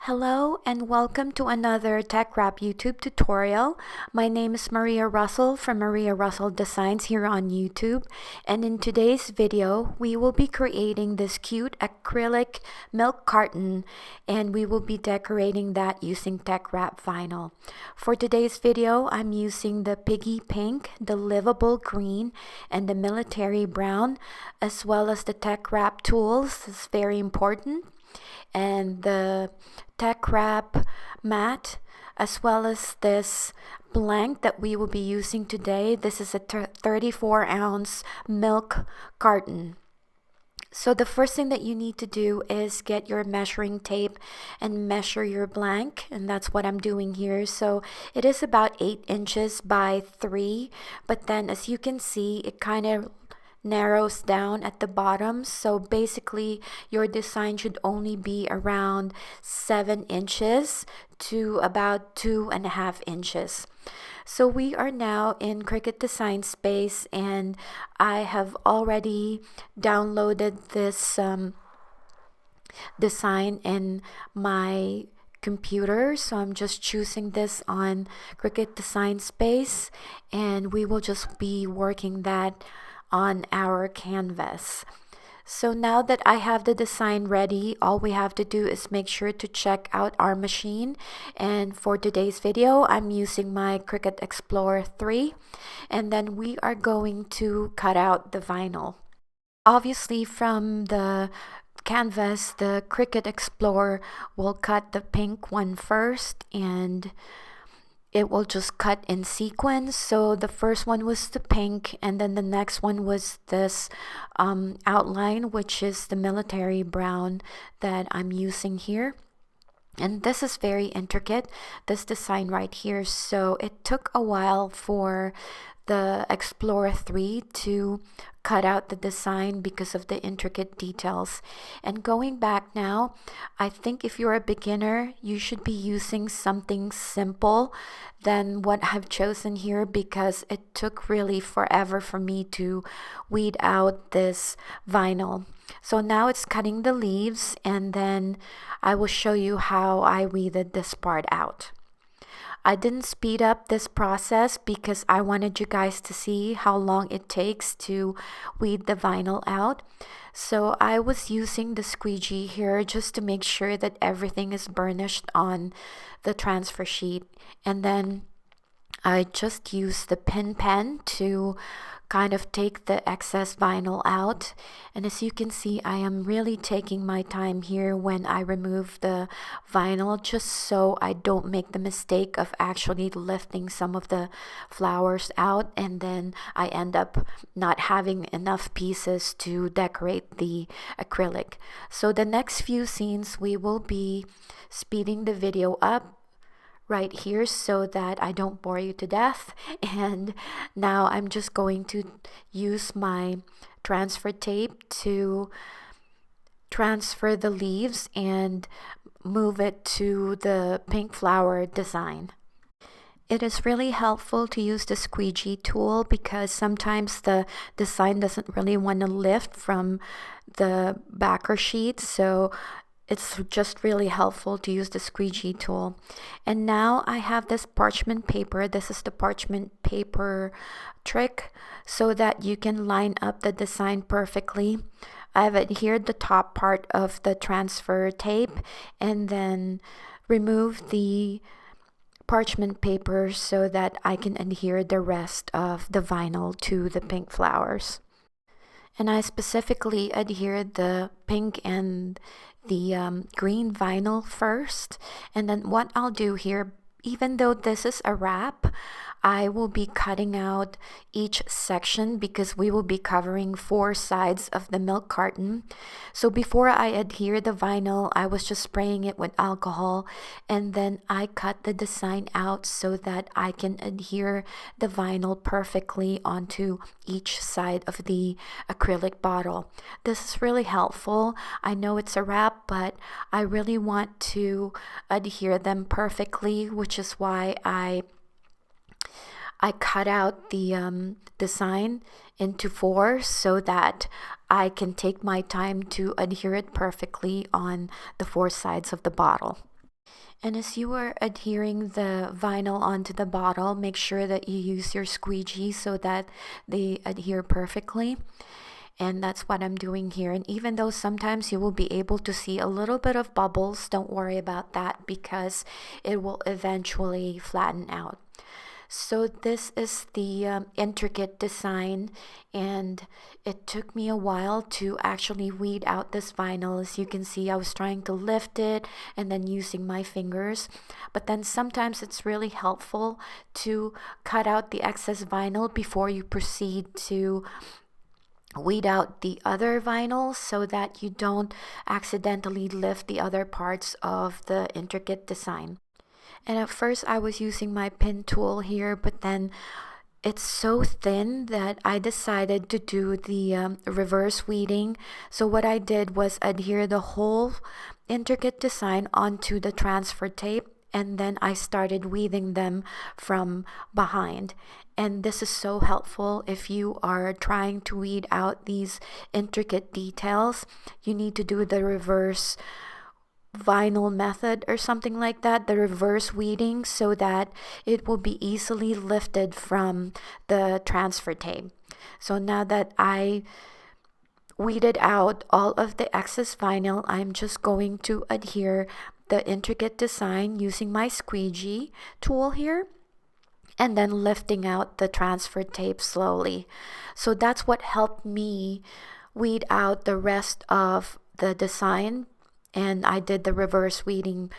Hello and welcome to another TeckWrap YouTube tutorial. My name is Maria Russell from Maria Russell Designs here on YouTube, and in today's video we will be creating this cute acrylic milk carton, and we will be decorating that using TeckWrap vinyl. For today's video I'm using the piggy pink, the livable green, and the military brown, as well as the TeckWrap tools. This is very important, and the TeckWrap mat, as well as this blank that we will be using today. This is a 34-ounce milk carton. So the first thing that you need to do is get your measuring tape and measure your blank, and that's what I'm doing here. So it is about 8 inches by 3, but then as you can see, it kind of narrows down at the bottom. So basically your design should only be around 7 inches to about 2.5 inches. So we are now in Cricut Design Space, and I have already downloaded this design in my computer. So I'm just choosing this on Cricut Design Space, and we will just be working that on our canvas. So now that I have the design ready, all we have to do is make sure to check out our machine. And for today's video, I'm using my Cricut Explorer 3, and then we are going to cut out the vinyl. Obviously from the canvas, the Cricut Explorer will cut the pink one first, and it will just cut in sequence. So the first one was the pink, and then the next one was this outline, which is the military brown that I'm using here. And this is very intricate, this design right here. So it took a while for the Explorer 3 to cut out the design because of the intricate details. And going back now, I think if you're a beginner, you should be using something simple than what I've chosen here, because it took really forever for me to weed out this vinyl. So now it's cutting the leaves, and then I will show you how I weeded this part out. I didn't speed up this process because I wanted you guys to see how long it takes to weed the vinyl out. So I was using the squeegee here just to make sure that everything is burnished on the transfer sheet. And then I just used the pin pen to kind of take the excess vinyl out. And as you can see, I am really taking my time here when I remove the vinyl, just so I don't make the mistake of actually lifting some of the flowers out, and then I end up not having enough pieces to decorate the acrylic. So the next few scenes we will be speeding the video up right here so that I don't bore you to death. And now I'm just going to use my transfer tape to transfer the leaves and move it to the pink flower design. It is really helpful to use the squeegee tool because sometimes the design doesn't really want to lift from the backer sheet, so it's just really helpful to use the squeegee tool. And now I have this parchment paper. This is the parchment paper trick, so that you can line up the design perfectly. I've adhered the top part of the transfer tape and then removed the parchment paper so that I can adhere the rest of the vinyl to the pink flowers. And I specifically adhered the pink and the green vinyl first. And then what I'll do here, even though this is a wrap, I will be cutting out each section because we will be covering 4 sides of the milk carton. So before I adhere the vinyl, I was just spraying it with alcohol, and then I cut the design out so that I can adhere the vinyl perfectly onto each side of the acrylic bottle. This is really helpful. I know it's a wrap, but I really want to adhere them perfectly, which is why I cut out the design into 4 so that I can take my time to adhere it perfectly on the 4 sides of the bottle. And as you are adhering the vinyl onto the bottle, make sure that you use your squeegee so that they adhere perfectly. And that's what I'm doing here. And even though sometimes you will be able to see a little bit of bubbles, don't worry about that because it will eventually flatten out. So this is the intricate design, and it took me a while to actually weed out this vinyl. As you can see, I was trying to lift it and then using my fingers, but then sometimes it's really helpful to cut out the excess vinyl before you proceed to weed out the other vinyl so that you don't accidentally lift the other parts of the intricate design. And at first I was using my pin tool here, but then it's so thin that I decided to do the reverse weeding. So what I did was adhere the whole intricate design onto the transfer tape, and then I started weaving them from behind. And this is so helpful if you are trying to weed out these intricate details. You need to do the reverse vinyl method or something like that, the reverse weeding, so that it will be easily lifted from the transfer tape. So now that I weeded out all of the excess vinyl, I'm just going to adhere the intricate design using my squeegee tool here, and then lifting out the transfer tape slowly. So that's what helped me weed out the rest of the design. And I did the reverse weeding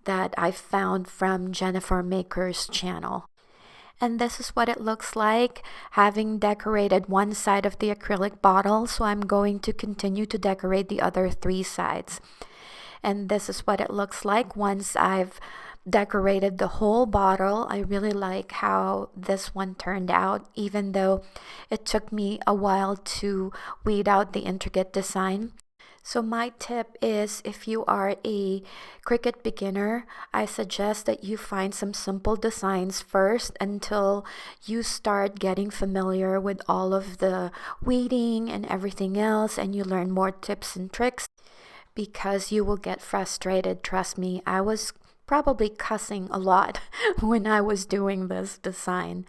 that I found from Jennifer Maker's channel. And this is what it looks like, having decorated one side of the acrylic bottle. So I'm going to continue to decorate the other three sides. And this is what it looks like once I've decorated the whole bottle. I really like how this one turned out, even though it took me a while to weed out the intricate design. So my tip is, if you are a Cricut beginner, I suggest that you find some simple designs first until you start getting familiar with all of the weeding and everything else, and you learn more tips and tricks, because you will get frustrated. Trust me, I was probably cussing a lot when I was doing this design.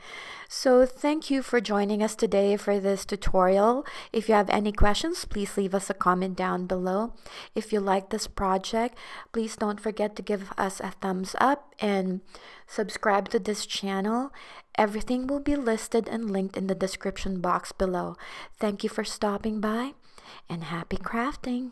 So thank you for joining us today for this tutorial. If you have any questions, please leave us a comment down below. If you like this project, please don't forget to give us a thumbs up and subscribe to this channel. Everything will be listed and linked in the description box below. Thank you for stopping by, and happy crafting!